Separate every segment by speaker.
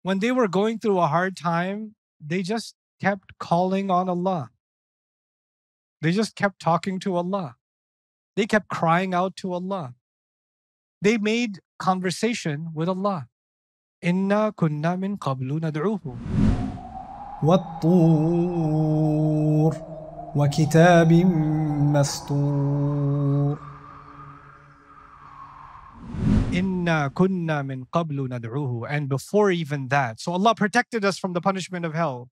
Speaker 1: When they were going through a hard time, they just kept calling on Allah. They just kept talking to Allah. They kept crying out to Allah. They made conversation with Allah. Inna kunna min qablu nad'uhu.
Speaker 2: وَالطُّورِ وَكِتَابٍ مَّسْطُورٍ.
Speaker 1: Inna kunna min qablu nad'uhu. And before even that, so Allah protected us from the punishment of hell.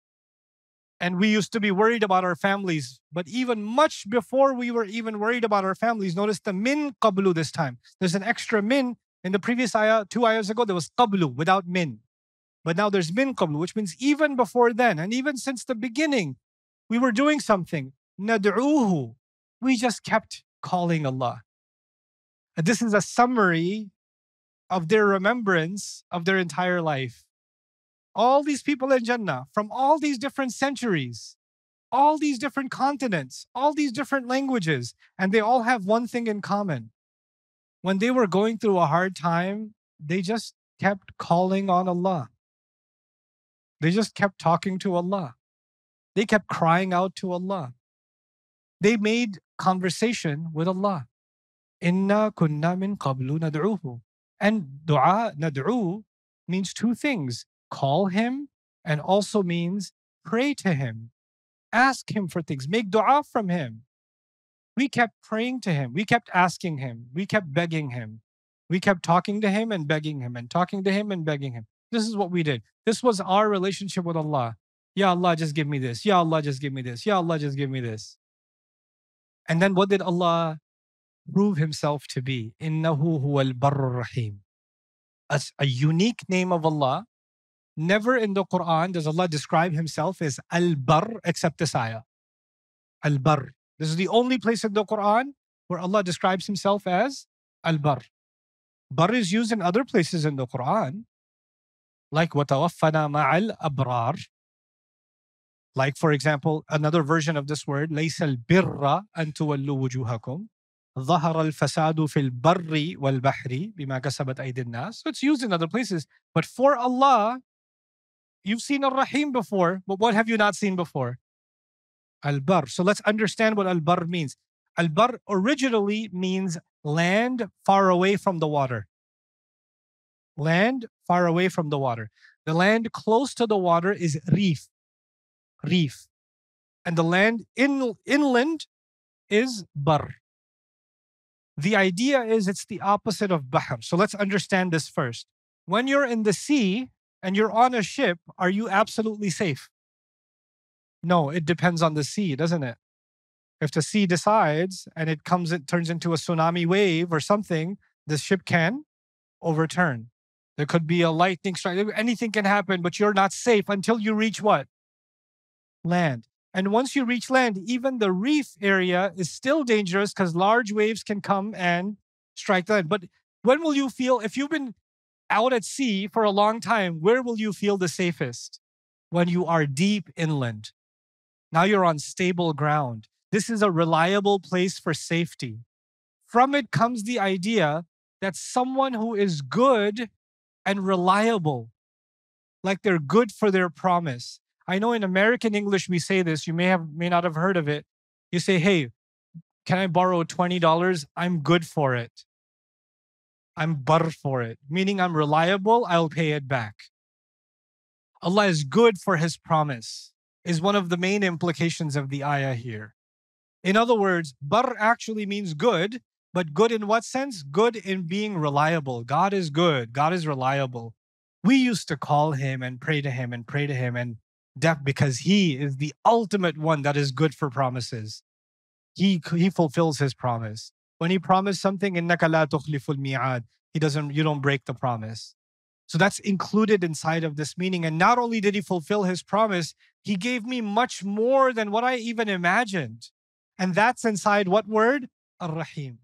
Speaker 1: And we used to be worried about our families. But even much before we were even worried about our families, notice the min qablu this time. There's an extra min. In the previous ayah, 2 ayahs ago, there was qablu without min. But now there's min qablu, which means even before then, and even since the beginning, we were doing something. Nad'uhu. We just kept calling Allah. And this is a summary of their remembrance of their entire life. All these people in Jannah, from all these different centuries, all these different continents, all these different languages, and they all have one thing in common. When they were going through a hard time, they just kept calling on Allah. They just kept talking to Allah. They kept crying out to Allah. They made conversation with Allah. Inna kunna min qablu nad'uhu. And dua, nad'u, means two things. Call Him and also means pray to Him. Ask Him for things. Make dua from Him. We kept praying to Him. We kept asking Him. We kept begging Him. We kept talking to Him and begging Him and talking to Him and begging Him. This is what we did. This was our relationship with Allah. Ya Allah, just give me this. Ya Allah, just give me this. Ya Allah, just give me this. And then what did Allah prove Himself to be? Innahu huwal barr rahim. As a unique name of Allah. Never in the Quran does Allah describe Himself as Al-Barr except this ayah. Al-Barr. This is the only place in the Quran where Allah describes Himself as Al-Barr. Barr is used in other places in the Quran, like وَتَوَفَّنَا مَعَ الْأَبْرَارِ. Like, for example, another version of this word, لَيْسَ الْبِرَّ أَن تُوَلُّوا وُجُوهَكُمْ ظَهَرَ الْفَسَادُ فِي الْبَرِّ وَالْبَحْرِ بِمَا كَسَبَتْ أَيْدِي النَّاسِ. So it's used in other places. But for Allah, you've seen Ar-Rahim before, but what have you not seen before? Al-Barr. So let's understand what Al-Barr means. Al-Barr originally means land far away from the water. Land far away from the water. The land close to the water is reef. Reef. And the land inland is Barr. The idea is it's the opposite of Bahr. So let's understand this first. When you're in the sea and you're on a ship, are you absolutely safe? No, it depends on the sea, doesn't it? If the sea decides and it turns into a tsunami wave or something, the ship can overturn. There could be a lightning strike. Anything can happen, but you're not safe until you reach what? Land. And once you reach land, even the reef area is still dangerous because large waves can come and strike the land. But when will you feel, if you've been out at sea for a long time, where will you feel the safest? When you are deep inland. Now you're on stable ground. This is a reliable place for safety. From it comes the idea that someone who is good and reliable, like they're good for their promise. I know in American English we say this, you may not have heard of it. You say, hey, can I borrow $20? I'm good for it. I'm barr for it, meaning I'm reliable, I'll pay it back. Allah is good for His promise, is one of the main implications of the ayah here. In other words, barr actually means good, but good in what sense? Good in being reliable. God is good, God is reliable. We used to call Him and pray to Him and pray to Him and because He is the ultimate one that is good for promises. He fulfills His promise. When He promised something, إِنَّكَ لَا تُخْلِفُ الْمِيعَادِ, you don't break the promise. So that's included inside of this meaning. And not only did He fulfill His promise, He gave me much more than what I even imagined. And that's inside what word? Ar-Rahim.